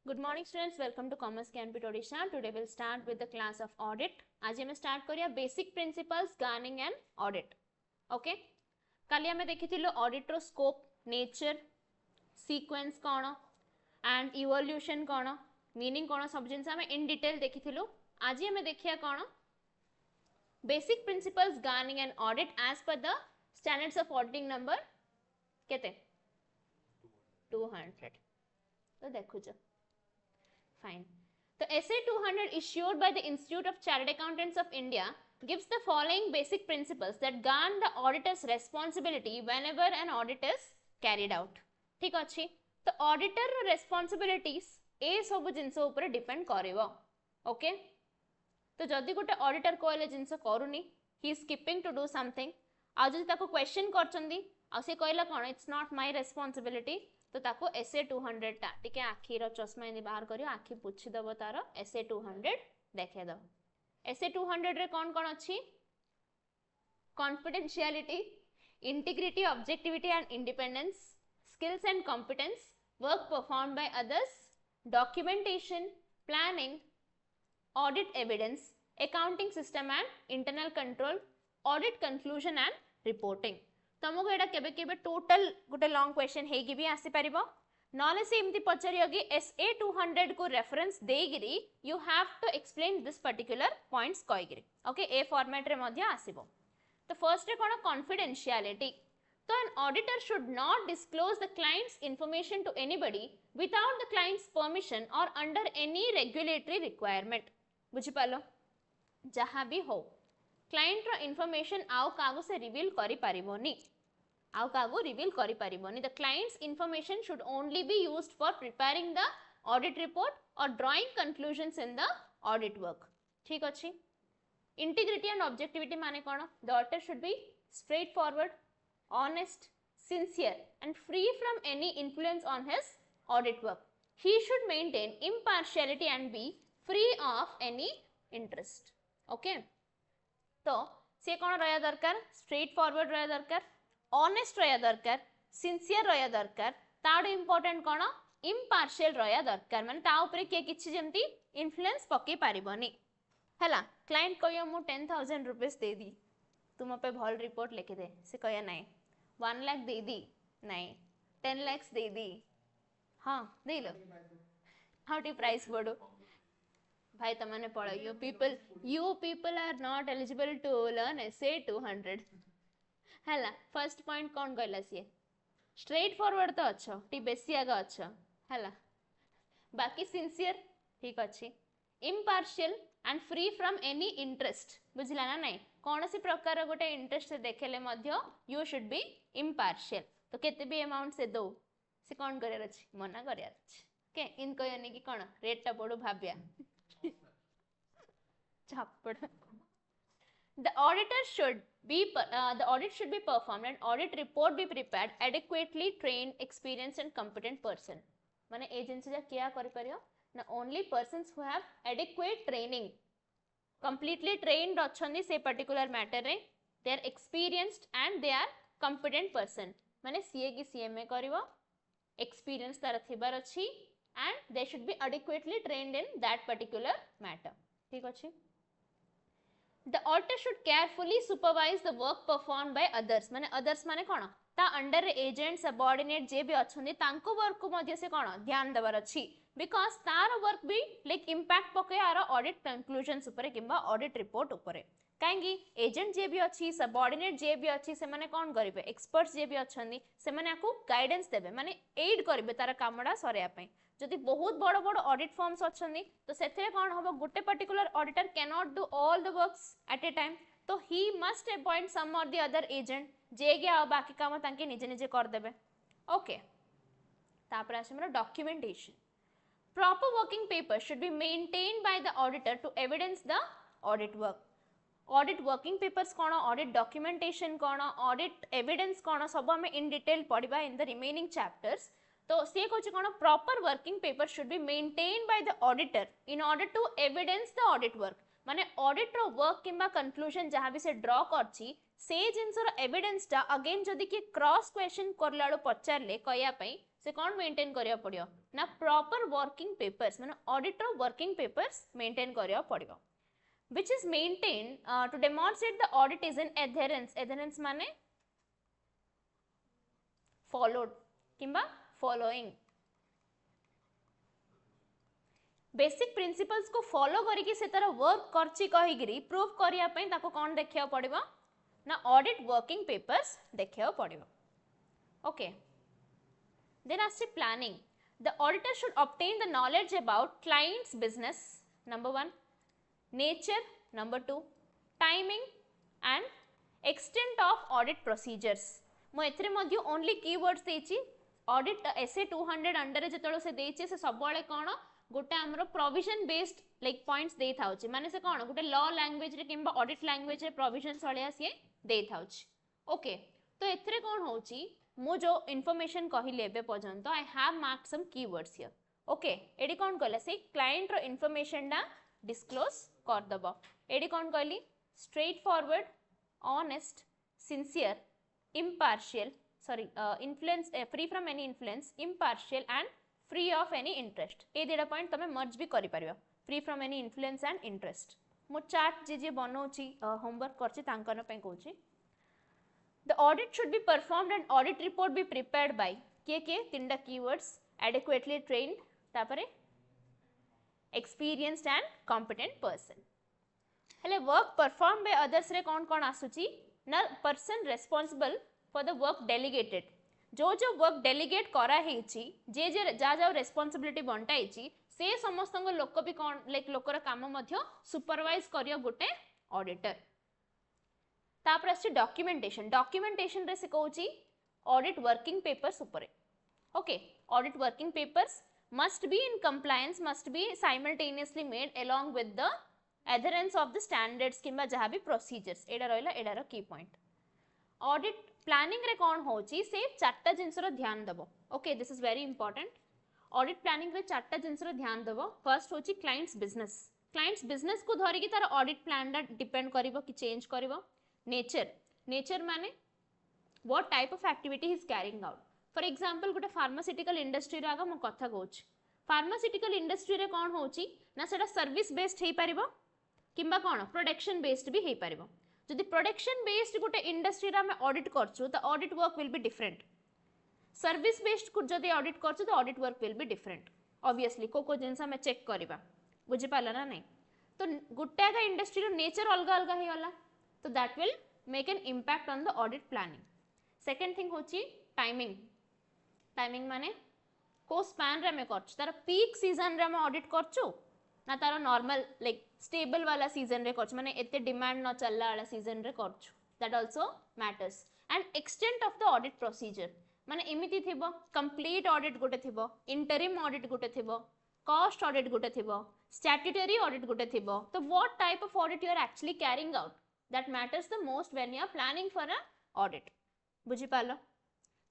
Good morning students, welcome to Commerce Canpit Odisha. Today we'll start with the class of audit. आज हमें start करिया basic principles governing an audit. Okay? काली हमें देखी थी लो audit रो scope, nature, sequence कौन and evolution कौन, meaning कौन सब जिनसे हमें in detail देखी थी लो. आज हमें देखिया कौन basic principles governing an audit as per the standards of auditing number केते 200. तो देखो जो fine. The SA 200 issued by the Institute of Chartered Accountants of India gives the following basic principles that govern the auditor's responsibility whenever an audit is carried out. ठीक अच्छी तो auditor responsibilities ए सब जिनस ऊपर depend करिवो. Okay तो जदि गोटे auditor कहले जिनस करूनी he is keeping to do something आ जदि ताको क्वेश्चन करचंदी आ से कहला कोन इट्स नॉट माय रेस्पोंसिबिलिटी तो ताको SA 200 टा टिके आखिर चश्मा इने बाहर करियो आखि पुछि दबो तार SA 200 देखे दो. SA 200 रे कोन कोन अछि confidentiality, integrity, objectivity and independence, skills and competence, work performed by others, documentation, planning, audit evidence, accounting system and internal control, audit conclusion and reporting. तुमको एटा केबे केबे टोटल गोटे लॉन्ग क्वेश्चन हेगी भी आसी परिबो नॉलेज से एमती पचारियो कि SA 200 को रेफरेंस देगिरी you have to explain this particular points कहिगिरी. ओके ए फॉर्मेट रे मध्य आसीबो. तो फर्स्ट रे कोन कॉन्फिडेंशियलिटी तो an auditor should not disclose the client's information to anybody without the client's permission or under any regulatory requirement. बुझी पालो जहां भी हो क्लाइंट रो इन्फॉर्मेशन आउ कागो से रिवील करि पारिबोनी आउ कागो रिवील करि पारिबोनी. The client's information should only be used for preparing the audit report और drawing conclusions in the audit work. ठीक अछि. इंटीग्रिटी एंड ऑब्जेक्टिविटी माने कोन the auditor should be straight forward, honest, sincere and free from any influence on his audit work. He should maintain impartiality and be free of any interest. Okay. तो से कौन रहा दरकार straight forward रहा दरकार, honest रहा दरकार, sincere रहा दरकार, ताड़ इम्पोर्टेंट कौन इम्पार्शियल रहा दरकार माने ता ऊपर के किछि जेमती इन्फ्लुएंस पके पारिबोनी. हला क्लाइंट कहियो मु 10,000 रुपीस दे दी तुम पे भल रिपोर्ट लिखि दे से कहया नहीं 1 लाख दे दी नहीं 10 लाख दे दी हाँ दे लो हाउ टी प्राइस बढ़ो भाई तमने पढ़ो you people are not eligible to learn SA 200 हैला. फर्स्ट पॉइंट कौन कहला सी स्ट्रेट फॉरवर्ड तो अच्छो टी बेसी आगा अच्छो हैला. बाकी सिंसियर ठीक अच्छी, impartial and free from any interest बुझला ना नहीं कौन सी प्रकार गोटे इंटरेस्ट देखेले मध्य यू शुड बी इम्पार्शियल. तो केते भी अमाउंट से दो से कौन करियार अछि मना करियार अछि के इन कहनी कि कौन रेट टा पड़ो भाबिया छापड़. The auditor should be the audit should be performed and audit report be prepared adequately trained, experienced and competent person. माने एजेंसी जा क्या करि परियो ना only persons who have adequate training, completely trained अछंदी से particular matter रे, they are experienced and they are competent person. माने CA की सीएमए करिवो experience तार थिबार अछि and they should be adequately trained in that particular matter. ठीक अछि. The auditor should carefully supervise the work performed by others. माने others माने कोन ता under agent subordinate जे भी अछंदी तांको वर्क को मध्य से कोन ध्यान देबार अछि बिकॉज़ तार वर्क भी लाइक इंपैक्ट पके आर ऑडिट कंक्लूजन्स ऊपर किबा ऑडिट रिपोर्ट ऊपर काहेकि एजेंट जे भी अछि सबऑर्डिनेट जे भी अछि से माने कोन करिवे एक्सपर्ट्स जे भी अछंदी से माने आकु गाइडेंस देबे माने एड करिवे तार कामडा सरेया पई. जदि बहुत बड़ बड़ ऑडिट फर्म्स अछंदी तो सेथे कोन होबो गोटे particular auditor can not do all the works at A time तो ही मस्ट अपॉइंट सम और द अदर एजेंट जे गया बाकी काम तांके निजे निजे कर देबे. ओके तापर आसे हमरा documentation. Proper working paper should be maintained by the auditor to evidence the audit work. Audit working papers कोन, ऑडिट डॉक्यूमेंटेशन कोन, ऑडिट एविडेंस कोन सब हमें इन डिटेल पढ़िबा इन द रिमेनिंग चैप्टर्स. तो से कहछि कोन proper working paper should be maintained by the auditor in order to evidence the audit work. माने ऑडिट रो वर्क किंबा कंक्लूजन जहां भी से ड्रॉ करछि से जिनसर एविडेंस टा अगेन जदि कि क्रॉस क्वेश्चन करलाळो पचारले कया पई से कौन मेंटेन करिया पड़ियो ना प्रॉपर वर्किंग पेपर्स माने ऑडिट रो वर्किंग पेपर्स मेंटेन करिया पड़ियो which is maintained to demonstrate the audit is in adherence माने followed किंबा following बेसिक प्रिंसिपल्स को फॉलो करिकी से तार वर्क करची कहिगिरी प्रूफ करिया पई ताको कोन देखिया पड़िबो ना ऑडिट वर्किंग पेपर्स देखिया पड़िबो ओके देन आसी planning the auditor should obtain the knowledge about clients business number 1 nature number 2 timing and extent of audit procedures मो एथरे मध्ये ओनली कीवर्ड्स देछि ऑडिट एसए 200 अंडर जेतलो से देछि से सब वाले कोन गोटे हमरो प्रोविजन बेस्ड लाइक पॉइंट्स दे थाउछि माने से कोन गोटे लॉ लैंग्वेज रे किंबा ऑडिट लैंग्वेज रे प्रोविजन सळिया से दे थाउछि ओके तो एथरे कोन होछि मो जो इंफॉर्मेशन कहिले एबे पर्यंत I have marked some keywords here okay एडी कोन कहले से क्लाइंट रो इंफॉर्मेशन डा डिस्क्लोज कर दबो एडी कोन कहली straight forward honest sincere impartial influence free from any influence impartial and free of any interest ए देडा पॉइंट तमे मर्ज भी करि परिबो free from any influence and interest मो चार्ट जे बनौछि होमवर्क करछि तांकन पे कहूछि the audit should be performed and audit report be prepared by के तीनटा keywords adequately trained तापरे experienced and competent person हेले work performed by others रे कोन आसुछि ना person responsible for the work delegated जो वर्क डेलीगेट करा हेछि जे जा रेस्पॉन्सिबिलिटी बंटाइछि से समस्त लोक भी कोन लाइक लोकर काम मध्य सुपरवाइज करियो गोटे ऑडिटर तापर अछि डॉक्यूमेंटेशन रे से कहूछि ऑडिट वर्किंग पेपर्स ऊपर okay audit working papers must be in compliance must be simultaneously made along with the adherence of the standards किंबा जहाँ भी procedures एडा रहिला एडार की पॉइंट ऑडिट प्लानिंग रे कोन होची से चारटा जिंस रो ध्यान दबो okay this is very important audit planning रे चारटा जिंस रो ध्यान दबो फर्स्ट होची क्लाइंट्स बिजनेस को धरि की तार ऑडिट प्लान दा डिपेंड करिवो कि चेंज करिवो नेचर माने what type of activity he is carrying out for example गोटे फार्मास्यूटिकल इंडस्ट्री रे आगा म कथा कहूची फार्मास्यूटिकल इंडस्ट्री रे कोन होची ना सेटा सर्विस बेस्ड हे परिवो किंबा कोन प्रोडक्शन बेस्ड भी हे परिवो जदि प्रोडक्शन बेस्ड गोटे इंडस्ट्री रे हम ऑडिट करछु त audit work will be different service based को जदि ऑडिट करछु त audit work will be different obviously को जिंस हम चेक करबा बुझि पाला ना नहीं तो गोटे का इंडस्ट्री रो नेचर अलग अलग हे होला तो that will make an impact on the audit planning second thing होची टाइमिंग माने को स्पैन रे हम करछु तार पीक सीजन रे हम ऑडिट करछु ना तार नॉर्मल लाइक स्टेबल वाला सीजन रे करछु माने एते डिमांड न चलला वाला सीजन रे करछु that also matters and extent of the audit procedure माने एमिति थिबो कंप्लीट ऑडिट गोटे थिबो इंटरिम ऑडिट गोटे थिबो कॉस्ट ऑडिट गोटे थिबो स्टैट्यूटरी ऑडिट गोटे थिबो तो what type of audit you are actually carrying out that matters the most when you are planning for a audit बुझि पालो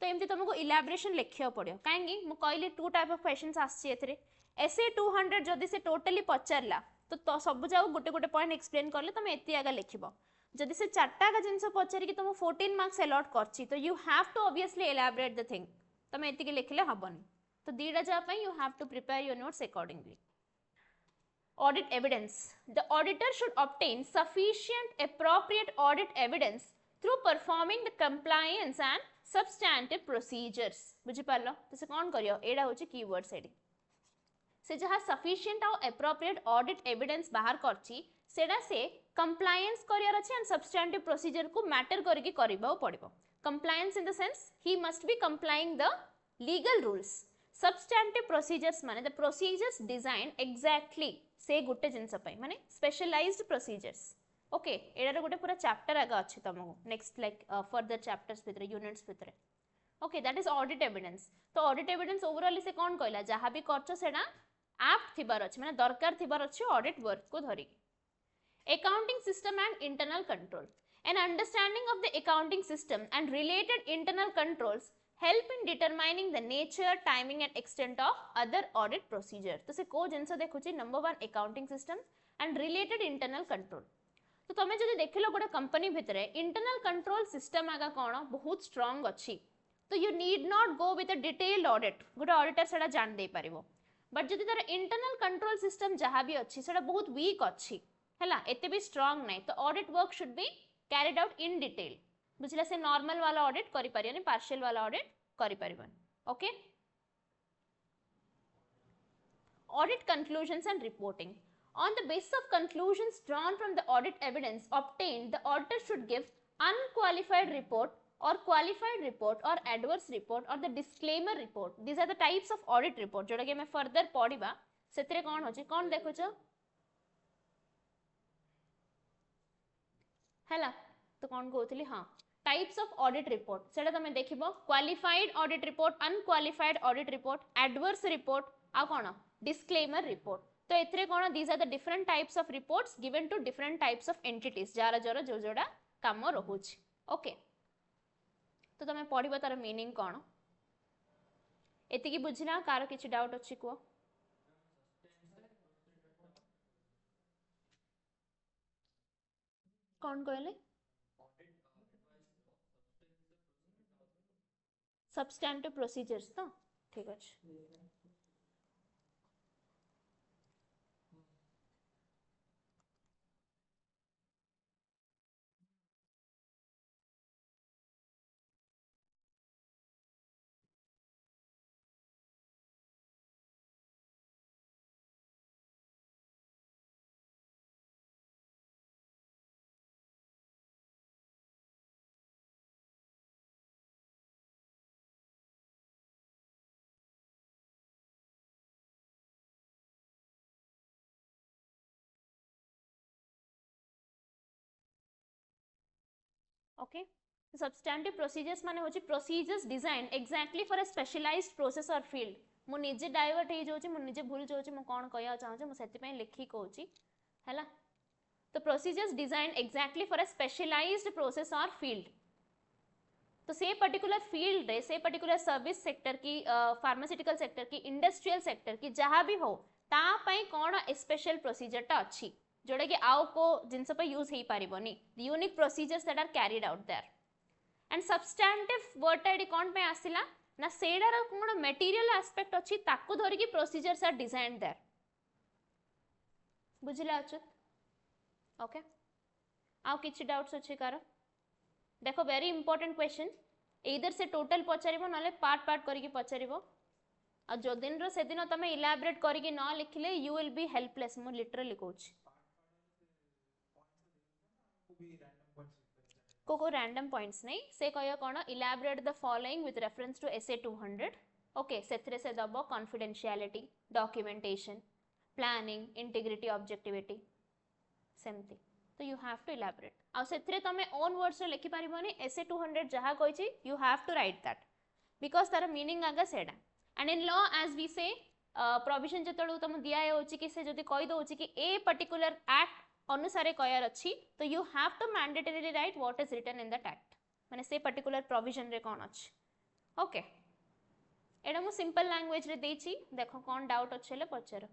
तो एमती तुमको इलैबोरेशन लिखियो पड़ियो काहेंगी मु कहली टू टाइप ऑफ क्वेश्चंस आछि एथरे एसए 200 जदि से टोटली पचारला तो सब जाओ गोटे गोटे पॉइंट एक्सप्लेन करले तुम एति आगा लिखिबो जदि से चारटा का जिंस पचारि कि तुम 14 मार्क्स अलॉट करछि तो you have to obviously elaborate the thing तुम एति के लिखले हबनी तो दीडा जा पई you have to prepare your notes accordingly audit evidence the auditor should obtain sufficient appropriate audit evidence through performing the compliance and substantive procedures बुझि पालो तो से कोन करियो एडा होची कीवर्ड्स एडी से जहा sufficient और appropriate audit evidence बाहर करची सेडा से compliance करियर अछि एंड substantive procedure को मैटर करके करबा पड़िबो compliance in the sense he must be complying the legal rules substantive procedures माने the procedures designed exactly से गुटे जिंस पई माने specialized procedures ओके एडा गोटे पूरा चैप्टर आगा अछि तमको नेक्स्ट लाइक फर्दर चैप्टर्स भितरे यूनिट्स भितरे okay that is audit evidence तो ऑडिट एविडेंस ओवरऑल से कोन कहला जहां भी करछो सेडा एप्ट थिबार अछि माने दरकार थिबार अछि ऑडिट वर्क को धरि accounting system and internal control an understanding of the accounting system and related internal controls help in determining the nature timing and extent of other audit procedure तो से को जिंस देखुची number 1 accounting system and related internal control तो तुम्हें जब देखिल गोटे कंपनी भितर इंटरनल कंट्रोल सिस्टम आगा कौन बहुत स्ट्रांग अच्छी तो you need not go with a detailed audit गोटे ऑडिटर सेटा जान दे पारिबो बट जदि तार इंटरनल कंट्रोल सिस्टम जहाँ भी अच्छी सेटा बहुत वीक अच्छी हैला एते भी स्ट्रांग नहीं तो audit work should be carried out in detail बुझला से नॉर्मल वाला ऑडिट करि परियनि पार्शियल वाला ऑडिट करि परिबन okay Audit conclusions and reporting. On the basis of conclusions drawn from the audit evidence obtained, the auditor should give unqualified report or qualified report or adverse report or the disclaimer report. These are the types of audit report. जोड़ा कि मैं further पढ़िबा सेतरे कोन होची कोन देखुचो हैला तो कोन कहउथली हां types of audit report सेटा तमे देखिबो qualified audit report unqualified audit report adverse report आ कोन disclaimer report तो एथरे कोन these are the different types of reports given to different types of entities jar जरा जो जोडा काम रहुछि ओके तो तमे पढिबो तार मीनिंग कोन एति की बुझिना कार किछि डाउट अछि को कोन कहले substantive procedures तो ठीक अछि okay the substantive procedures माने होची procedures designed exactly for a specialized process or field मु निजे डाइवर्ट हे जोची मु निजे भूल जोची मु कोन कहया चाहू मु सेति पय लिखि कहूची हैला तो procedures designed exactly for a specialized process or field तो से पर्टिकुलर फील्ड रे से पर्टिकुलर सर्विस सेक्टर की फार्मास्यूटिकल सेक्टर की इंडस्ट्रियल सेक्टर की जहाँ भी हो ता पय कोन स्पेशल प्रोसीजर टा अछि जोड़े कि आउ को जिनस पे यूज हे पारिबोनी the unique procedures that are carried out there and substantive word टा एडी कोन पे आसिला ना सेडार कोन मटेरियल एस्पेक्ट अछि ताकू धरि कि प्रोसीजर्स आर डिजाइन्ड देयर बुझिला अच्युत ओके आउ किछि डाउट्स अछि कार देखो वेरी इंपोर्टेंट क्वेश्चन एदर से टोटल पचारिबो नले पार्ट पार्ट करिकि पचारिबो आ जो दिन रो से दिन तमे इलैबोरेट करिकि न लिखले यू विल बी हेल्पलेस मु लिटरली कहूची को रैंडम पॉइंट्स नहीं से कहियो कोन elaborate the following with reference to SA 200 okay सेथरे से दबो confidentiality documentation planning integrity objectivity सेमती तो यू हैव टू इलैबोरेट आ सेथरे तमे ओन वर्ड्स रे लिखि परिबोनी एसए 200 जहा कहिछि you have to write that because तार मीनिंग आगा सेडा and in law as we say provision जतळु तम दिया होछि कि से जदी कहि दोछि कि ए पर्टिकुलर एक्ट अनुसारे कयार अछि तो you have to mandatorily write what is written in that act माने से पर्टिकुलर प्रोविजन रे कोन अछि ओके एडा मु सिंपल लैंग्वेज रे देछि देखो कोन डाउट अछले पचर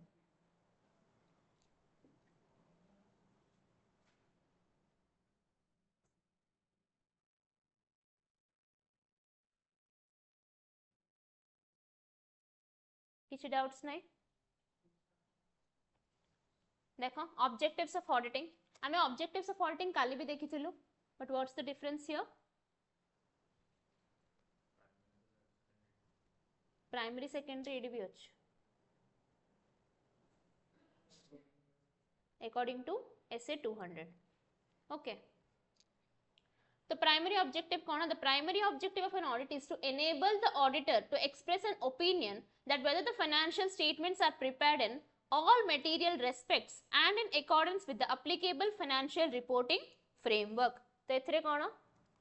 किछि डाउट्स नै देखो ऑब्जेक्टिव्स ऑफ ऑडिटिंग आमे ऑब्जेक्टिव्स ऑफ ऑडिटिंग काली भी देखिथिलु but what's the difference here primary secondary एडी भी अछि according to SA 200 okay the primary objective kona the primary objective of an audit is to enable the auditor to express an opinion that whether the financial statements are prepared in all material respects and in accordance with the applicable financial reporting framework तो एथरे कौन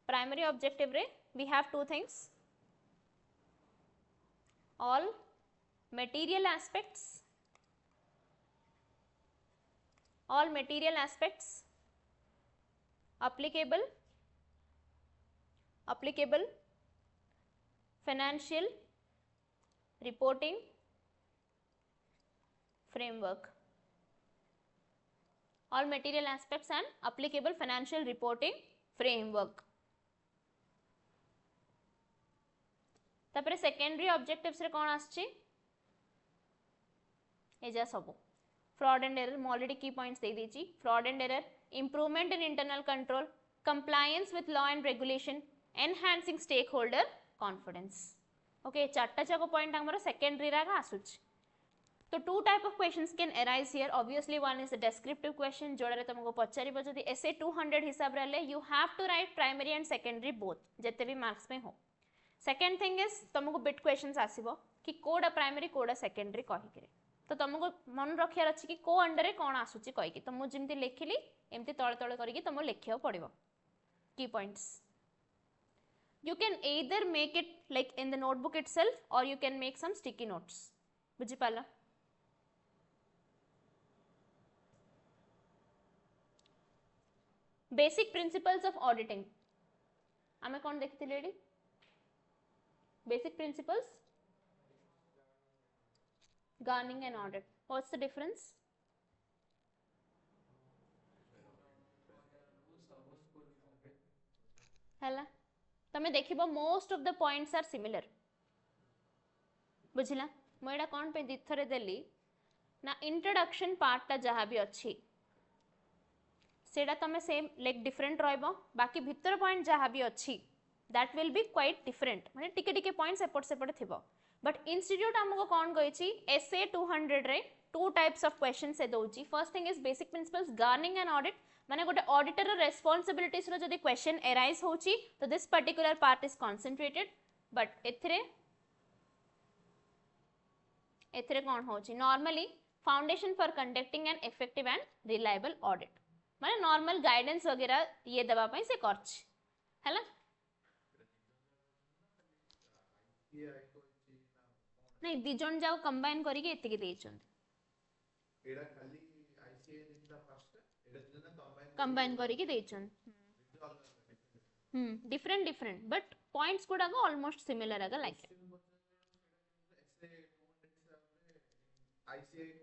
primary objective रे we have two things all material aspects applicable financial reporting framework all material aspects and applicable financial reporting framework तापर secondary objectives रे कोन आछी एजा सब fraud and error म ऑलरेडी की पॉइंट्स दे दीची fraud and error improvement in internal control compliance with law and regulation enhancing stakeholder confidence okay चारटा जाक पॉइंट हमर सेकेंडरी रा आसुच तो two type of questions can arise here obviously one is the descriptive question जोड़े तुमको पचारिबो जदी एसे 200 हिसाब रे you have to right primary and secondary both जते भी मार्क्स में हो सेकेंड थिंग इज तुमको बिट क्वेश्चंस आसीबो कि कोडा प्राइमरी कोडा सेकेंडरी कहि करे तो तुमको मन रखियार अछि कि को अंडर रे कोन आसुची कहि कि तो मु जिमती लिखिली एमती तळे तळे करिकि तुम लिखियो पड़िबो की points you can either make it like in the notebook itself or you can make some sticky notes बुझी पाला basic principles of auditing आमे कौन देखते lady basic principles garning and audit what's the difference हैला तमे देखिबो most of the points are similar बुझिला म एडा कोन पे दिथरे देली ना इंट्रोडक्शन पार्ट ता जहा भी अछि सेडा तमे सेम लाइक डिफरेंट रहइबो बाकी भीतर पॉइंट जहा भी अछि that will be quite different माने टिके टिके पॉइंट्स एपट सेपट थिबो बट इंस्टीट्यूट हमको कोन कहिछि एसए 200 रे टू टाइप्स ऑफ क्वेश्चंस से दोची first thing is basic principles governing and audit माने गोटे ऑडिटर रेस्पॉन्सिबिलिटीज रो जदी क्वेश्चन अराइज होची तो this particular part is concentrated but एथरे कोन होची normally foundation for conducting an effective and reliable audit माने नॉर्मल गाइडेंस वगैरह ये दबा पई से करछ हैला नहीं दिजन जाओ कंबाइन करी के एतिके देछन एडा खाली आईसीए दिला फर्स्ट कंबाइन करी के देछन डिफरेंट डिफरेंट बट पॉइंट्स गुडा को ऑलमोस्ट सिमिलर आगा लाइक आईसीए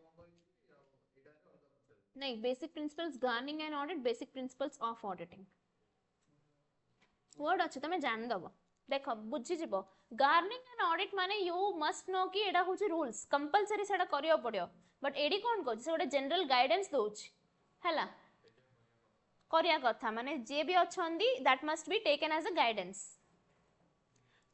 नहीं basic principles governing and audit basic principles of auditing word अच्छे तमे जान दबो देखो बुझी जिवो गार्निंग एंड ऑडिट माने यू मस्ट नो कि एडा होची रूल्स कंपलसरी सेडा करियो पड़ियो बट एडी कोन को से गोटे जनरल गाइडेंस दोछ हैला करिया कथा माने जे भी अछंदी that must be taken as a guidance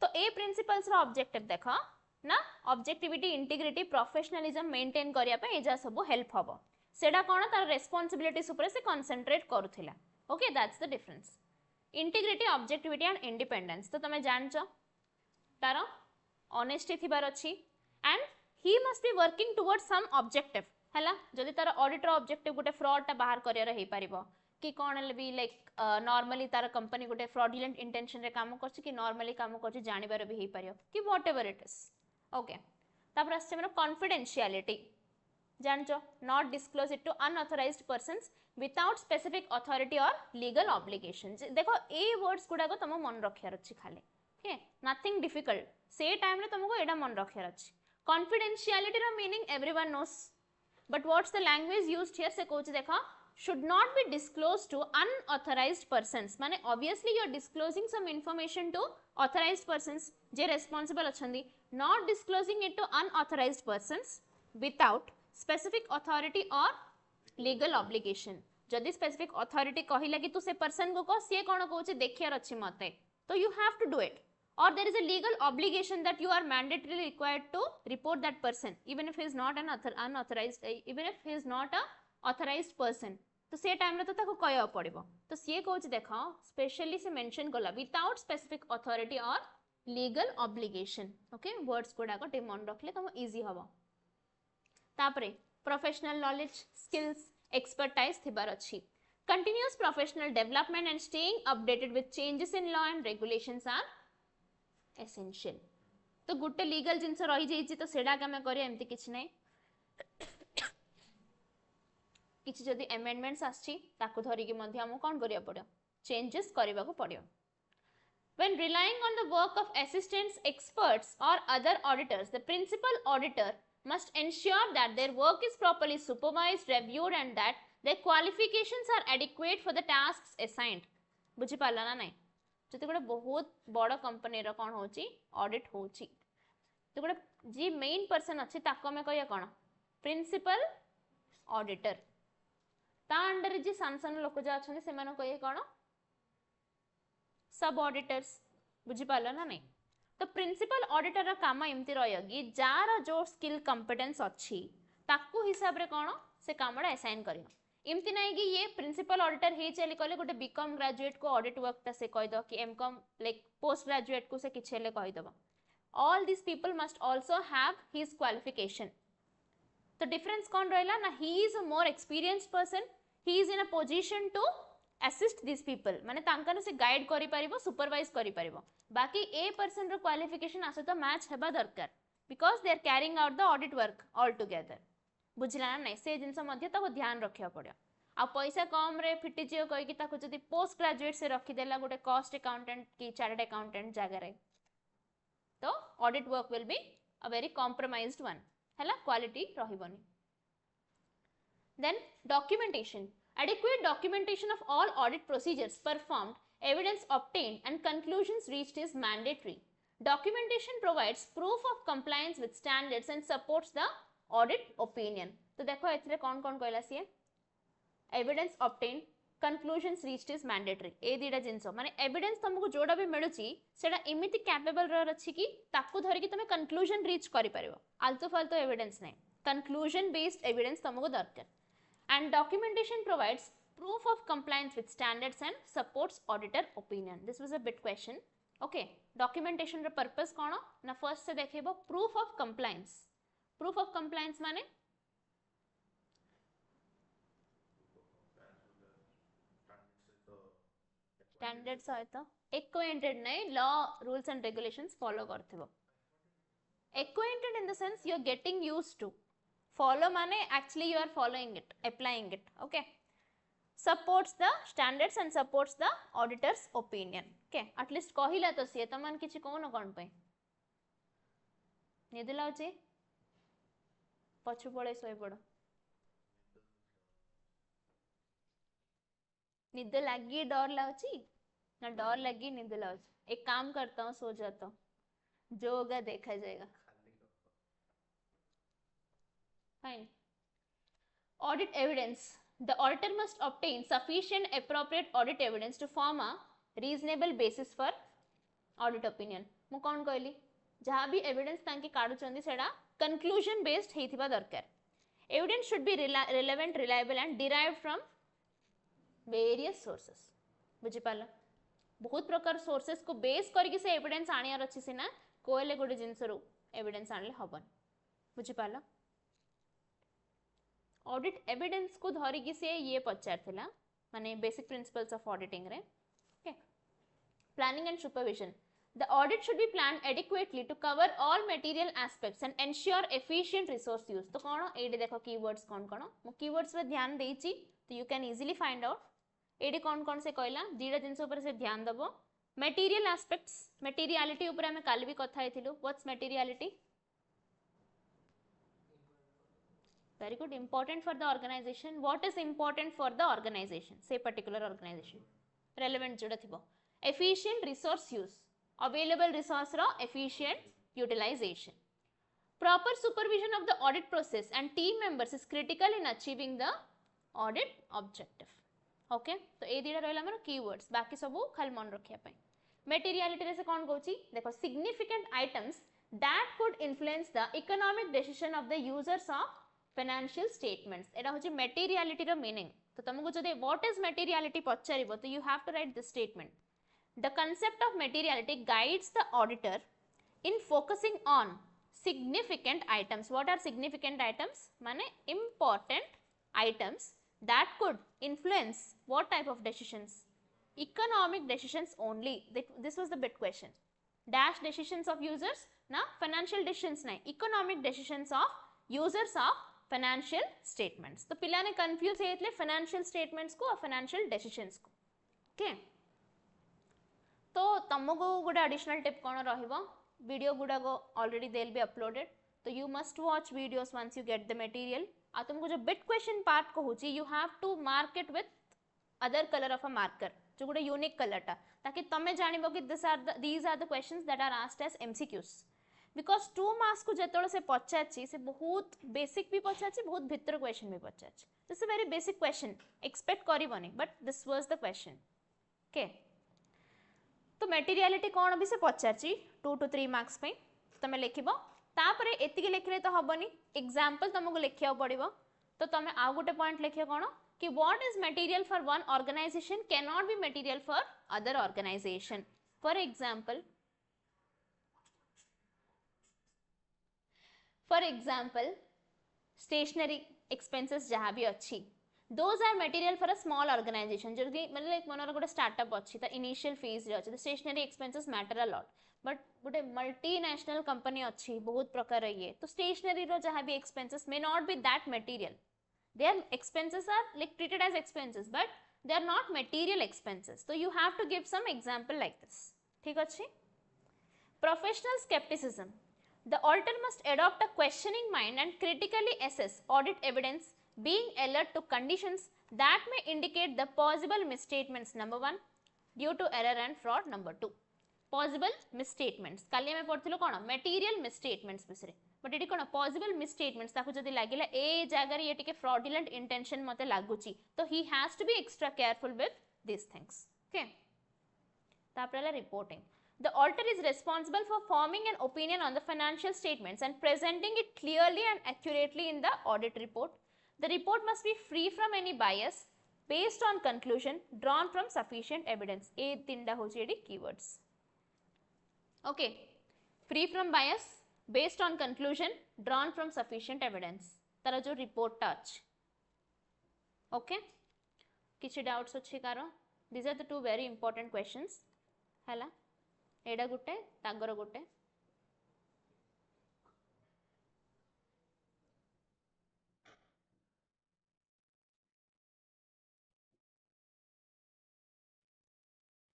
तो ए प्रिंसिपल्स रो ऑब्जेक्टिव देखो ना ऑब्जेक्टिविटी इंटीग्रिटी प्रोफेशनलिज्म मेंटेन करिया पे एजा सब हेल्प हबो सेडा कोन तार रेस्पोंसिबिलिटीज ऊपर से कंसंट्रेट करूथिला okay that's the difference integrity objectivity and independence तो तमे जानचो तार ऑनेस्टी थिबार अछि and he must be working towards some objective हैला जदी तार ऑडिटर ऑब्जेक्टिव गुटे फ्रॉड ता बाहर करिया रही परिबो कि कोन भी लाइक नॉर्मली तार कंपनी गुटे फ्रॉडुलेंट इंटेंशन रे काम करछि कि नॉर्मली काम करछि जानिबार भी हे परियो कि व्हाटएवर इट इज ओके तापर आछे हमर कॉन्फिडेंशियलिटी जानचो not disclose it to unauthorised persons without specific authority और लीगल ऑब्लिगेशन देखो ए वर्ड्स गुडा को तुम मन रखियार अछि खाली ओके नथिंग डिफिकल्ट से टाइम रे तुमको एडा मन रखियार अछि कॉन्फिडेंशियलिटी रो meaning everyone knows but what's the language used here से कोच देखो should not be disclosed to unauthorized persons माने obviously you are disclosing some information to authorized persons J responsible अछंदी not disclosing it to unauthorized persons without specific authority or legal obligation जदि specific authority कहिला कि तू से person को कह से कोन कहूची देखियार अछि मते तो you have to do it or there is a legal obligation that you are mandatorily required to report that person even if he is not an unauthorized even if he is not a authorized person तो से time रे तो ताको कहया पड़िबो तो से कहूची देखो specially से mention कला विदाउट स्पेसिफिक अथॉरिटी और लीगल ऑब्लिगेशन ओके वर्ड्स कोडा को टे मन रखले तुम इजी हबो तापरे प्रोफेशनल नॉलेज स्किल्स एक्सपर्टाइज थिबार अछि continuous professional development and staying updated with changes in law and regulations are essential तो गुटे लीगल जिंस रही जाईची तो सेडा का मैं करिया एमती किछ नै किछि जदि अमेंडमेंट्स आछि ताको धरि के मध्ये हम कोन करिया पड़ियो चेंजेस करबा को पड़ियो when relying on the work of assistants experts or other auditors the principal auditor must ensure that their work is properly supervised reviewed and that their qualifications are adequate for the tasks assigned बुझि पाला ना नै जति गोटे बहुत बड़ company रो कोन होची audit होची तो गोटे जी मेन पर्सन अछि ताको हमें कहिया कोन प्रिंसिपल ऑडिटर ता अंडर जी सान सान लोक जा अछन से मानो कहिए कोन सब ऑडिटर्स बुझी पालो ना नहीं तो प्रिंसिपल ऑडिटर रा काम एमती रहयोगी जार जो स्किल कंपिटेंस अछि ताकू हिसाब रे कोन से कामडा असाइन करियो एमती नहीं कि ये प्रिंसिपल ऑडिटर हे चली कहले गोटे बीकॉम ग्रेजुएट को ऑडिट वर्क ता से कहि दो कि एमकॉम लाइक पोस्ट ग्रेजुएट को से किछ हेले कहि दबो all these people must also have his qualification तो डिफरेंस कौन रहला ना he is a more experienced person he is in a position to assist these people माने तांकन से गाइड करि परिबो सुपरवाइज करि परिबो बाकी ए पर्सन रो क्वालिफिकेशन आसे तो मैच हेबा दरकार because they are carrying out the audit work all together बुझला ना से जिंस मध्य ताको ध्यान रखिया पड़ियो आ पैसा कम रे फिटी जियो कहि कि ताको जदी पोस्ट ग्रेजुएट से रखि देला गोटे कॉस्ट अकाउंटेंट की चार्टर्ड अकाउंटेंट जगह रे तो audit work will be a very compromised one हैला क्वालिटी रहिबोनी then documentation adequate documentation of all audit procedures performed evidence obtained and conclusions reached is mandatory documentation provides proof of compliance with standards and supports the audit opinion तो देखो एथरे कौन कौन कहला सिए evidence obtained conclusions reached is mandatory ए दीडा जिंसो माने evidence तुमको जोडा भी मिलुची सेडा इमिति कैपेबल रहर अछि कि ताकू धरि कि तुमे कंक्लूजन रीच करि परिबो आल्तो फाल्तो एविडेंस नै कंक्लूजन बेस्ड एविडेंस तुमको दरकार and documentation provides proof of compliance with standards and supports auditor opinion this was a bit question okay documentation रे purpose कोन ना फर्स्ट से देखिबो proof of compliance माने standards सहित acquainted नै law rules and regulations follow करथिबो acquainted in the sense you are getting used to follow माने actually you are following it applying it okay supports the standards and supports the auditor's opinion okay at least कहिला तो सिए तमन किछि कोन कोन पे निदिलाउ जे पछु पळे सोय पड़ो निद लगी डर लाउची ना डर लगी निद लाउची एक काम करता हूँ सो जाता हूँ जो होगा देखा जाएगा Fine. Audit evidence. The auditor must obtain sufficient appropriate audit evidence to form a reasonable basis for audit opinion. मु कौन कहली जहाँ भी evidence तांके काढु चंदी सेडा conclusion based हेथिबा दरकार. Evidence should be relevant, reliable and derived from various sources. बुझी पाला बहुत प्रकार sources को base करके से evidence आनियार अछि सिना कोइले गोटे जिंस रो evidence आनले हबन बुझी पाला ऑडिट एविडेंस को धरिकी से ये पचारथिला माने बेसिक प्रिंसिपल्स ऑफ ऑडिटिंग रे okay planning and supervision the audit should be plan adequately to cover all material aspects and ensure efficient resource use तो कोन एडी देखो कीवर्ड्स कोन मु कीवर्ड्स रे ध्यान देइची तो you can easily find out एडी कोन से कहला दीडा जिंस ऊपर से ध्यान दबो मटेरियल एस्पेक्ट्स मटेरियलिटी ऊपर हमें काल भी कथा हेथिलु what's materiality very good important for the organization what is important for the organization say particular organization relevant joda thibo efficient resource use available resource ro efficient utilization proper supervision of the audit process and team members is critical in achieving the audit objective okay तो ए दीडा रहला हमर keywords बाकी सब खाली मन रखिया पई materiality रे से कोन कहूची देखो significant items that could influence the economic decision of the users of financial statements एटा होची materiality रो मीनिंग तो तुमको जदे what is materiality पचारिबो तो you have to write this statement the concept of materiality guides the auditor in focusing on significant items what are significant items माने important items that could influence what type of decisions economic decisions only this was the bit question dash decisions of users na financial decisions nahi economic decisions of users of financial statements तो पिला ने confuse हेतले financial statements को और financial decisions को okay तो तमको गोटे additional tip कोन रहिबो video गुडा को already they will be uploaded तो you must watch videos once you get the material आ तुमको जो बिट क्वेश्चन पार्ट को होची you have to mark it with other colour of a marker जो गोटे यूनिक कलरटा ताकि तमें जानिबो कि these are the questions that are asked as MCQs because 2 marks को जेतोळे से पचाछि से बहुत बेसिक भी पचाछि बहुत भितर क्वेश्चन भी पचाछि this is very basic question expect करिवनी but this was the question okay तो मटेरियलिटी कौन भी से पचाछि 2 to 3 मार्क्स पे तमे लिखिबो तापरे एतिकी लिखले तो हबनी एग्जांपल तुमको लिखिया पड़िबो तो तमे आ गोटे पॉइंट लिखियो कोन कि what is material for one organisation can not be material for other organisation for example stationery expenses जहाँ भी अच्छी those are material for a small organisation जो कि मतलब एक मनर गोटे स्टार्टअप अच्छी इनिशियल फेज रे अच्छी stationery expenses matter a lot but गोटे मल्टीनेशनल कंपनी अच्छी बहुत प्रकार ये तो स्टेशनरी रो जहाँ भी expenses may not be that material their expenses are like treated as expenses but they are not material expenses तो you have to give some example like this ठीक अच्छे professional scepticism The auditor must adopt a questioning mind and critically assess audit evidence, being alert to conditions that may indicate the possible misstatements. Number 1, due to error and fraud. Number 2, possible misstatements. काली में पढ़थिलो कोन material misstatements बिसरे but eighty cone possible misstatements ताकू जदी लागिला ए जागर ये टिके fraudulent intention मते लागुची तो he has to be extra careful with these things. Okay, तापरेला reporting. The auditor is responsible for forming an opinion on the financial statements and presenting it clearly and accurately in the audit report. The report must be free from any bias based on conclusion drawn from sufficient evidence. A tinda hochi edi keywords. Okay, free from bias based on conclusion drawn from sufficient evidence. तारा जो report touch. Okay, किछि doubts अछि कारो? These are the two very important questions. हला एडा गुटे तागर गुटे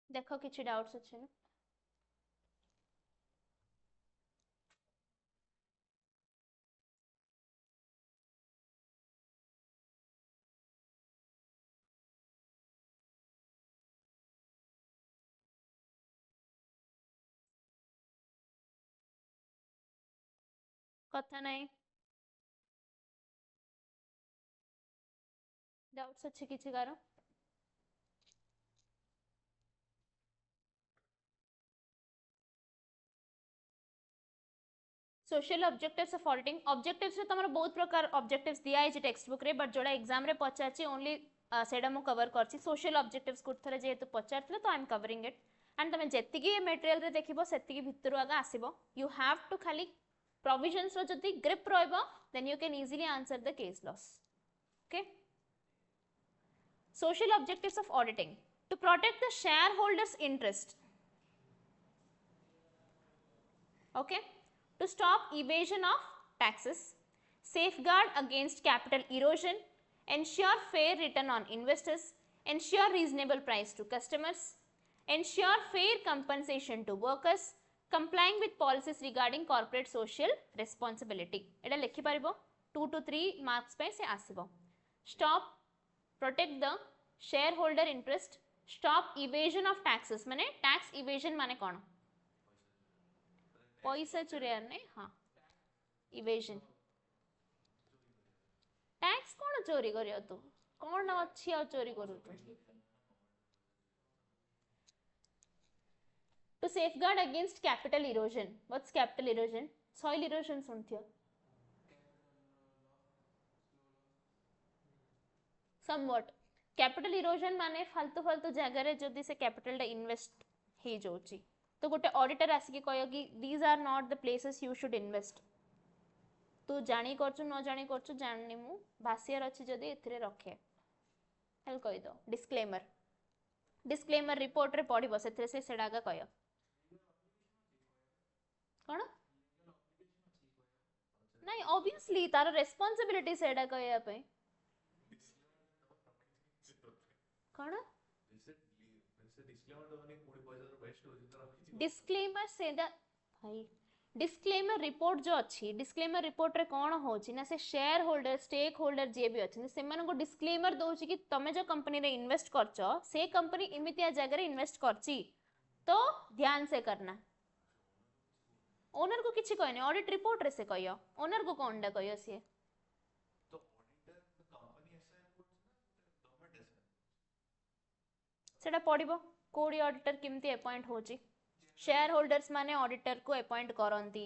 देखो किछि doubts अछि ना कथा नहीं डाउट्स अछि किछि कारो social objectives of auditing objectives रे तमरो बहुत प्रकार ऑब्जेक्टिव्स दिया है टेक्स्ट बुक रे बट जोड़ा एग्जाम रे पचारची ओनली सेडा मु कवर करची सोशल ऑब्जेक्टिव्स कुथरे जेतु पचारथिले तो I am covering it and तमे जेतिकी मटेरियल रे देखिबो सेतिकी भितरु आगा आसीबो यू हैव टू खाली प्रोविजंस रो जति ग्रिप रहइबो then you can easily answer the case laws okay social objectives of auditing to protect the shareholders interest okay to stop evasion of taxes, safeguard against capital erosion, ensure fair return on investors, ensure reasonable price to customers, ensure fair compensation to workers, complying with policies regarding corporate social responsibility. एटा लिखि परिबो 2 to 3 marks पे से आसीबो. Stop, protect the shareholder interest, stop evasion of taxes माने tax evasion माने कोन पैसा चुरियार नहीं हाँ evasion tax कौन चोरी करियो तू कौन अच्छी आ चोरी करू तू to safeguard against capital erosion what's capital erosion soil erosion सुनथियो somewhat capital erosion माने फालतू फालतू जगह रे जदी से कैपिटल टा इन्वेस्ट हे जोची तो गोटे ऑडिटर आसिक कह कि these are not the places you should invest तू जानी करछु न जानी करछु जाननी मु भासियर अछि जदी एथिरे रखे हेल कहि दो डिस्क्लेमर रिपोर्ट रे पढिबो सेथिरे से सेडागा कय कोन नहीं ऑब्वियसली तार रेस्पोंसिबिलिटी सेडा कहया पे कोन डिस्क्लेमर से द भाई डिस्क्लेमर रिपोर्ट जो अच्छी डिस्क्लेमर रिपोर्ट रे कौन होची ना से शेयर होल्डर स्टेक होल्डर जे भी अच्छे से को डिस्क्लेमर दौची कि तुम जो कंपनी रे इन्वेस्ट करछ से कंपनी इमितिया जगह रे इन्वेस्ट करची तो ध्यान से करना ओनर को किछि कहने ऑडिट रिपोर्ट रे से कहियो ओनर को कोनडा कहियो से तो ऑडिटर कंपनी ऐसा है गवर्नमेंट ऐसा सेटा पड़िबो कोडी ऑडिटर किमती अपॉइंट होची शेयर होल्डर्स माने ऑडिटर को अपॉइंट करंती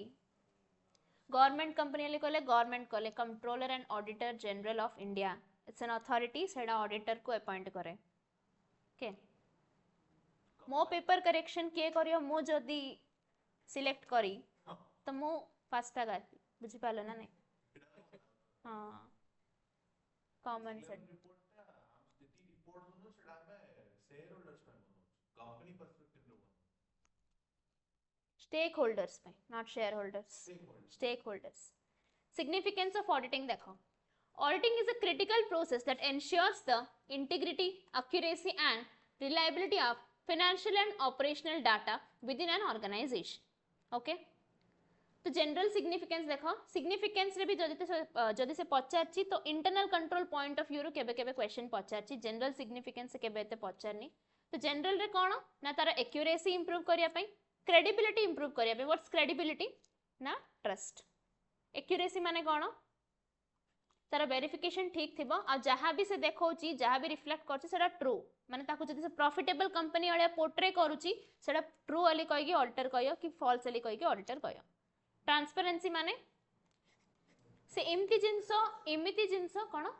गवर्नमेंट कंपनी वाले कहले गवर्नमेंट कहले controller and auditor general of India it's an authority सेटा ऑडिटर को अपॉइंट करे ओके मो पेपर करेक्शन किए करियो मु जदी सिलेक्ट करी तो मु फास्टा गा बुझी पालो ना नहीं हां कॉमन सेट रिपोर्ट हम जेती रिपोर्ट बनो सेटा में शेयर होल्डर्स में बनो कंपनी पर्सपेक्टिव लो stakeholders पे not shareholders stakeholders significance of auditing देखो auditing is a critical process that ensures the integrity accuracy and reliability of financial and operational data within an organization okay तो general significance देखो significance रे भी जदी से पचारची तो internal control point of view रो केबे केबे क्वेश्चन पचारची जनरल सिग्निफिकेंस से केबे एते पचारनी तो जनरल रे कोन ना तार एक्यूरेसी इंप्रूव करिया पई क्रेडिबिलिटी इंप्रूव करिया पे व्हाट्स क्रेडिबिलिटी ना ट्रस्ट एक्यूरेसी माने कोन तार वेरिफिकेशन ठीक थिबो आ जहां भी से देखौची जहां भी रिफ्लेक्ट करची सेटा ट्रू माने ताको जदी से प्रॉफिटेबल कंपनी वाला पोर्ट्रे करूची सेटा ट्रू वाली कहियो ऑडिटर कहियो कि फॉल्स वाली कहियो ऑडिटर कहियो ट्रांसपेरेंसी माने से इमिति जिंसो कोन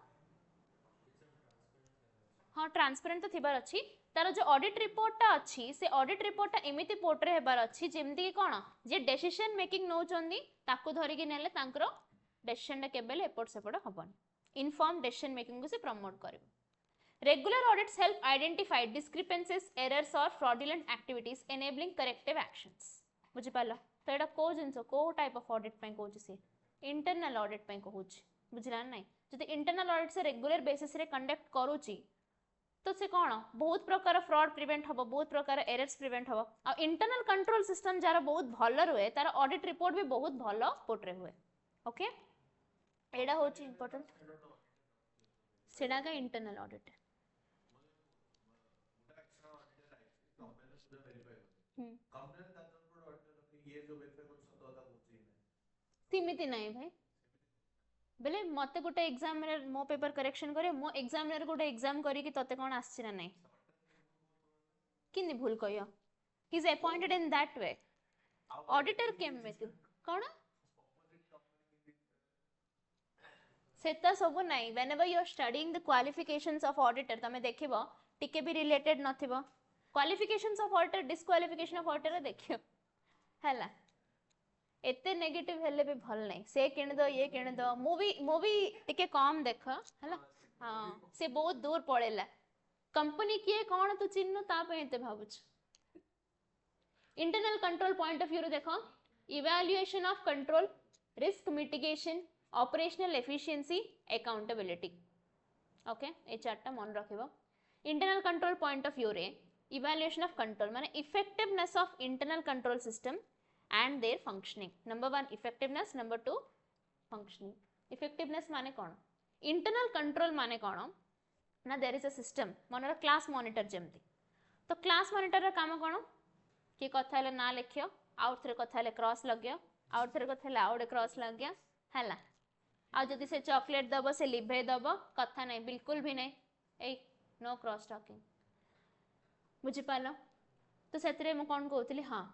हां ट्रांसपेरेंट तो थिबार अछि तार जो ऑडिट रिपोर्टा अच्छी से ऑडिट रिपोर्टा एमिति पोर्ट्रे हेबार अच्छी जेमति कि कोन जे डिसीजन मेकिंग नो चंदी ताको धरि कि नेले तांकरो डिसीजन टा केबेले एपोर्ट सेपोर्ट हबन इनफॉर्म डिसीजन मेकिंग को से प्रमोट करिवो regular audits help identify discrepancies errors और fraudulent activities enabling corrective actions बुझि पाला तो एटा को जिंसो को टाइप ऑफ ऑडिट पे कहूची से इंटरनल ऑडिट पे कहूची बुझिला नै जति इंटरनल ऑडिट से रेगुलर बेसिस रे कंडक्ट करूची तो से कौन बहुत प्रकार फ्रॉड प्रिवेंट हम बहुत प्रकार एरर्स प्रिवेंट हम आ इंटरनल कंट्रोल सिस्टम जार बहुत भल रुए तार ऑडिट रिपोर्ट भी बहुत भल पोर्ट्रे हुए ओके एडा होची इंपोर्टेंट सेडा का इंटरनल ऑडिट सीमित नहीं भाई बेले मते गोटे एग्जामिनर मो पेपर करेक्शन करे मो एग्जामिनर गोटे एग्जाम करी कि तते कोन आछि ना नै किनि भूल कहियो he is appointed in that way auditor केम में तू कोन सेता सब नै whenever you are studying the qualifications of auditor तमे देखिबो टिके भी रिलेटेड नथिबो qualifications of auditor disqualification of auditor देखियो हला एते नेगेटिव हेले भी भल नै से किन दो ये किन दो मूवी टिके कम देख हला हां से बहुत दूर पड़ेला कंपनी किए कोन तू चिन्नु ता पे एते भाबुछ internal control point of view रे देखो evaluation of control risk mitigation operational efficiency accountability okay ए चारटा मन रखिबो internal control point of view रे इवैल्यूएशन ऑफ कंट्रोल माने effectiveness of internal control system and their functioning number 1 effectiveness number 2 functioning effectiveness माने कोन internal control माने कोन ना there is a system मनरा क्लास मॉनिटर जेमती तो क्लास मॉनिटर रा काम कोन कि कथा ले ना लिखियो आउट थरे कथा ले क्रॉस लगियो आउट थरे कथा ले आउट क्रॉस लगिया हला आ जदी से चॉकलेट दबो से लिभे दबो कथा नै बिल्कुल भी नै ए नो क्रॉस टॉकिंग बुझि पालो तो सेतरे म कोन कहउतली हां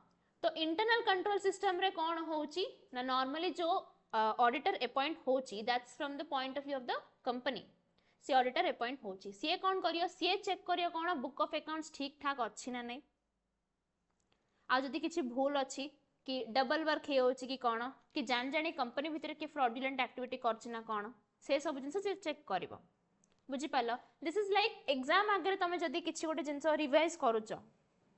तो इंटरनल कंट्रोल सिस्टम रे कौन होची ना नॉर्मली जो ऑडिटर अपॉइंट होची that's from the point of view of the company सी ऑडिटर अपॉइंट होची सी कौन करियो सी चेक करियो कौन बुक ऑफ अकाउंट्स ठीक ठाक अछि ना नै आ जदी किछि भूल अछि कि डबल वर्क हे होची कि कौन कि जान जानी कंपनी भितर कि फ्रॉडुलेंट एक्टिविटी करछि ना कौन से सब जिंस से चेक करिवो बुझि पालो दिस इज लाइक एग्जाम आगे तमे जदी किछि गोटे जिंस रिवाइज करूचो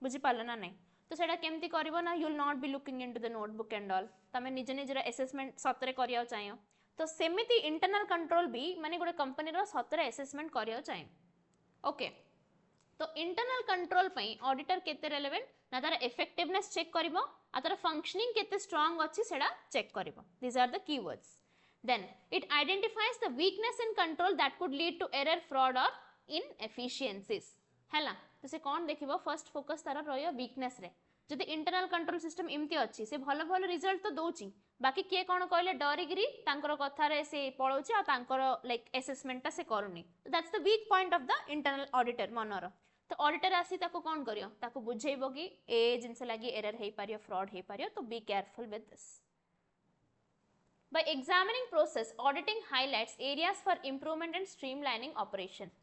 बुझि पालो ना नै तो सेटा केमती करिवो ना you will not be looking into the notebook and all तमे निजे निजरा असेसमेंट सतरे करियो चाहियो तो सेमिति इंटरनल कंट्रोल भी माने गोटे कंपनी रो सतरे असेसमेंट करियो चाहियो ओके तो इंटरनल कंट्रोल पई ऑडिटर केते रेलेवेंट ना तार इफेक्टिवनेस चेक करिवो आ तार फंक्शनिंग केते स्ट्रांग अछि सेडा चेक करिवो these are the keywords then it identifies the weakness in control that could lead to error fraud और इनएफिशिएंसीज हैला तो से कोन देखिवो फर्स्ट फोकस तार रहयो वीकनेस रे जदि इंटरनल कंट्रोल सिस्टम इमती अछि से भलो भलो रिजल्ट तो दोची बाकी किए कोन कहले डरिगिरी तांकर कथा रे से पळौची आ तांकर लाइक असेसमेंट से करूनी that's the weak point of the internal auditor मनर तो ऑडिटर आसी ताको कोन करियो ताको बुझेइबो कि ए जिंस लागि एरर हेई पारियो फ्रॉड हेई पारियो तो be careful with this by examining process auditing highlights areas for improvement and streamlining operation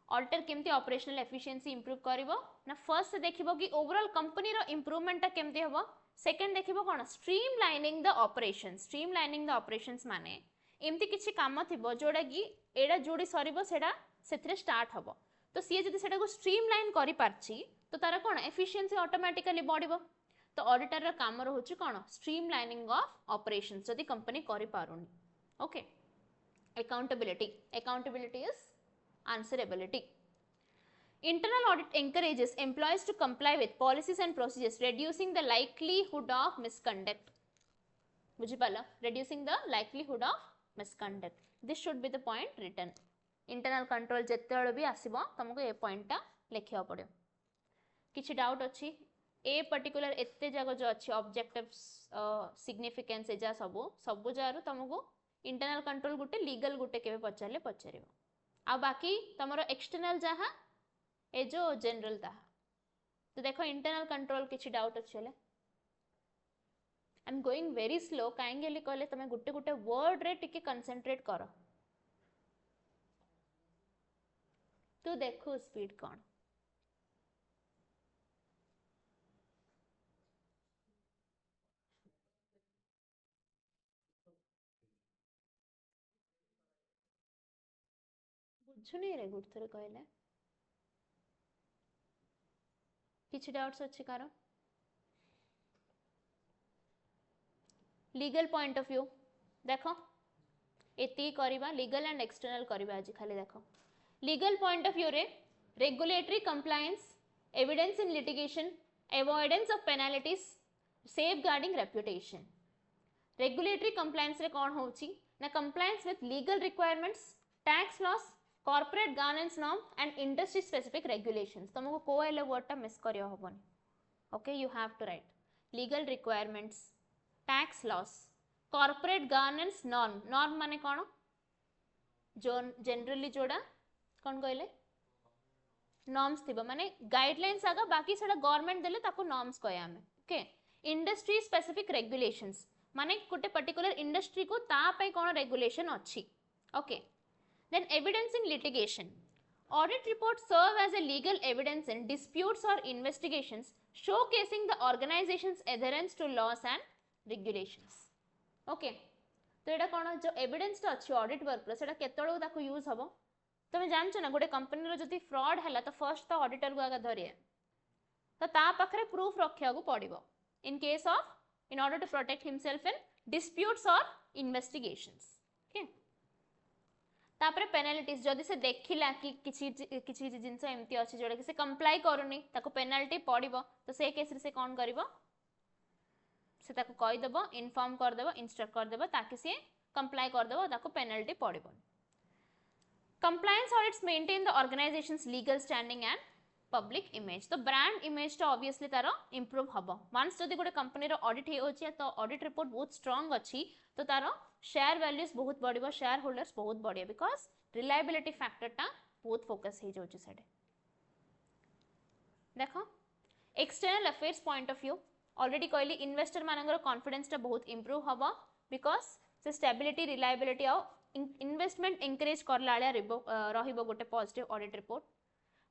auditor केमती ऑपरेशनल एफिशिएंसी इंप्रूव करिवो ना फर्स्ट देखिबो कि ओवरऑल कंपनी रो इंप्रूवमेंट केमती हबो सेकंड देखिबो कोन स्ट्रीमलाइनिंग द ऑपरेशंस माने एमती किछि काम थिबो जोडा कि एडा जोडी सरिबो सेडा सेथरे स्टार्ट हबो तो सी जदि सेडा को स्ट्रीमलाइन करि पारछि तो तारा कोन एफिशिएंसी ऑटोमेटिकली बढ़िबो तो ऑडिटर रो काम रहउछि कोन स्ट्रीमलाइनिंग ऑफ ऑपरेशंस जदि कंपनी करि पारुनी okay accountability is answerability. Internal audit encourages employees to comply with policies and procedures, reducing the likelihood of misconduct. बुझी पाला? Reducing the likelihood of misconduct. This should be the point written. Internal control जेतेବେଳେ भी आसीबो तमको ए point टा लेखिया पड़ियो. किछि doubt अछि a particular एते जगह जो अछि ऑब्जेक्टिव सिग्निफिकेंस एजा सबु जारु तमको इंटरनल कंट्रोल गुटे लीगल गुटे केबे पचारले पचारिबो आ बाकी तमरो एक्सटर्नल जहा ए जो जनरल ताहा तो देखो इंटरनल कंट्रोल किछि डाउट अच्छेले I am going very slow काहेंगे ले कहले तमे गुटे गुटे वर्ड रे टिके कंसंट्रेट करो तो देखो स्पीड कोन बुझुनी रे गुट थरे कहले किछि डाउट्स अछि car legal point of view देखो एती करिबा लीगल एंड एक्सटर्नल करिबा आज खाली देखो लीगल पॉइंट ऑफ व्यू रे regulatory compliance evidence in litigation avoidance of penalties safeguarding reputation regulatory compliance रे कोन होउची ना compliance with legal requirements tax laws corporate governance norm and industry specific regulations तुमको को एले वर्ड टा मिस करियो होबनी okay you have to write legal requirements tax laws corporate governance norm माने कोन जो जनरली जोड़ा कोन कहले नॉर्म्स थिबो माने गाइडलाइंस आगा बाकी सेडा गवर्नमेंट देले ताको नॉर्म्स कहया हमें ओके इंडस्ट्री स्पेसिफिक रेगुलेशंस माने कोटे पर्टिकुलर इंडस्ट्री को ता पे कोन रेगुलेशन अछि okay then evidence in litigation audit reports serve as a legal evidence in disputes or investigations showcasing the organization's adherence to laws and regulations okay तो एटा कोन जो evidence ता अछि ऑडिट वर्क रे सेटा केतळो ताको यूज हबो तमे जानछ ना गोटे कंपनी रो जति फ्रॉड हला तो फर्स्ट तो ऑडिटर को आगा धरिए तो ता पाखरे प्रूफ रखिया को पड़िबो in case of in order to protect himself in disputes or investigations okay तापरे पेनाल्टीज जदि से देखिला कि किछि जिंस एमती अछि जोडा कि से कंप्लाई करूनी ताको पेनाल्टी पड़िबो तो से केस रे से कोन करिवो से ताको कहि देबो इन्फॉर्म कर देबो इंस्ट्रक्ट कर देबो ताकि से कंप्लाई कर देबो ताको penalty पड़िबो compliance audits maintain the organization's legal standing and public image तो ब्रांड इमेज तो ऑब्वियसली तारो इंप्रूव हबो वंस जदि गोटे कंपनी रो ऑडिट हे होछि तो ऑडिट रिपोर्ट बहुत स्ट्रांग अछि तो तारो शेयर वैल्यूज बहुत बढ़िबो शेयर होल्डर्स बहुत बढ़िया बिकॉज़ रिलायबिलिटी फैक्टर ता बहुत फोकस हे जोछि सेडे देखो external affairs point of view already कहली इन्वेस्टर मानकर कॉन्फिडेंस ता बहुत इंप्रूव हबो बिकॉज़ से स्टेबिलिटी रिलायबिलिटी और इन्वेस्टमेंट एनकरेज करला रहिबो गोटे positive audit report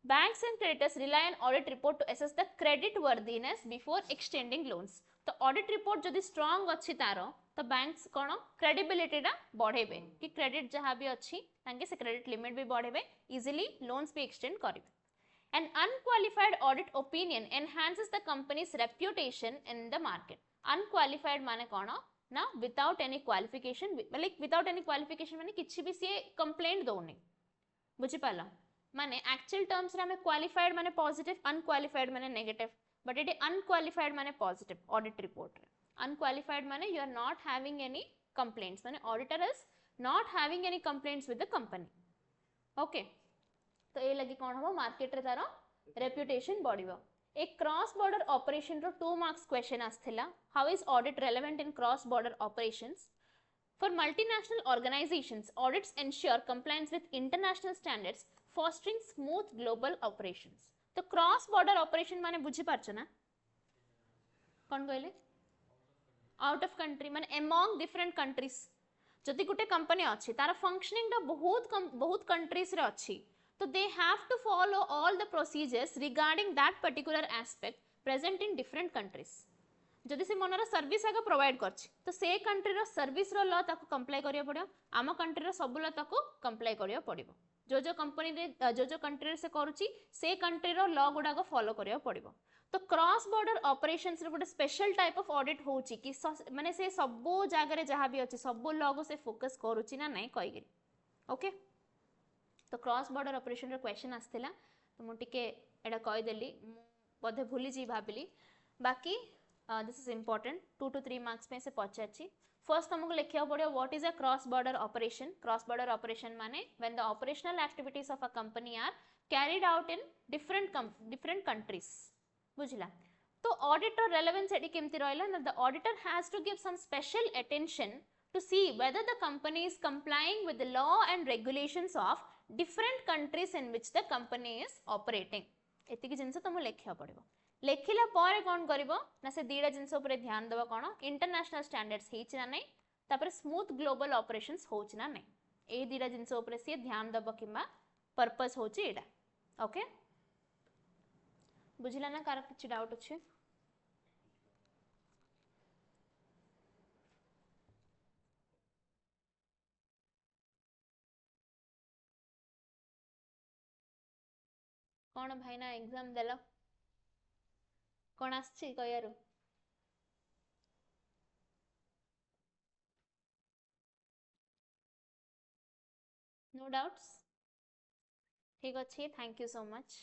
banks and creditors rely on audit report to assess the credit worthiness before extending loans तो audit report जदि strong अछि तारो तो banks कोन credibility रा बढ़ेबे कि credit जहा भी अछि तांके से credit limit भी बढ़ेबे easily loans भी extend करिवे an unqualified audit opinion enhances the company's reputation in the market unqualified माने कोन ना without any qualification like without any qualification माने किछि भी से complaint दोनी बुझि पाला माने एक्चुअल टर्म्स रे हमें क्वालिफाइड माने पॉजिटिव, अनक्वालिफाइड माने नेगेटिव, बट इट अनक्वालिफाइड माने पॉजिटिव ऑडिट रिपोर्ट रे. अनक्वालिफाइड माने you are not having any complaints, माने auditor is not having any complaints with the company. Okay, तो ये लगी कौन हम मार्केट रे तारो रेपुटेशन बढ़िबो. एक क्रॉस बॉर्डर ऑपरेशन रो 2 मार्क्स क्वेश्चन आस्थिला. How is audit relevant in cross border operations? For multinational organizations, audits ensure compliance with international standards, fostering smooth global operations. तो क्रॉस बॉर्डर ऑपरेशन माने बुझी पारछ ना कौन कहले आउट ऑफ कंट्री माने among different countries. जदि गोटे कंपनी अच्छी तार फंक्शनिंग बहुत कंट्रीज रे अच्छी, तो they have to follow all the procedures regarding that particular aspect present in different countries. जदि से मनर सर्विस आगे प्रोवाइड करछि तो से कंट्री रो सर्विस रो लॉ ताको कंप्लाई करिया पड़ियो. आम कंट्री रो सब लॉ ताको कंप्लाई करिया पड़ियो. जो कंपनी रे जो कंट्री से करूछि से कंट्री रो लॉ गुडा को फॉलो करिया पड़ियो. तो क्रॉस बॉर्डर ऑपरेशंस रे गोटे स्पेशल टाइप ऑफ ऑडिट होछि कि माने से सब जगह रे जहां भी अछि सब लॉ को से फोकस करूछि ना नहीं कहि. ओके, तो क्रॉस बॉर्डर ऑपरेशन रो क्वेश्चन आस्थिला, तो मु टिके एडा कहि देली, बोधे भूली जी भाबिली. बाकी this is important 2 to 3 marks में से पचाची. फर्स्ट तुमको लिखिया पड़ियो what is a cross border operation. Cross border operation माने when the operational activities of a company are carried out in different countries. बुझला? तो ऑडिटर रेलेवेंस एडी केमती रहला ना, the auditor has to give some special attention to see whether the company is complying with the law and regulations of different countries in which the company is operating. एतिकी जिनस तुम लिखिया पड़िबो. लेखिला पर कौन करिवो ना से दीडा जिनस ऊपर ध्यान देबा कोन इंटरनेशनल स्टैंडर्ड्स हेछि ना नै, तापर स्मूथ ग्लोबल ऑपरेशंस होछि ना नै. ए दीडा जिनस ऊपर से ध्यान देबा किबा पर्पस होछि एडा. ओके, बुझिला ना? कार किछ डाउट अछि? कौन भाई ना एग्जाम देला कौन आछि कयारु? No doubts? ठीक अच्छे, थैंक यू सो मच.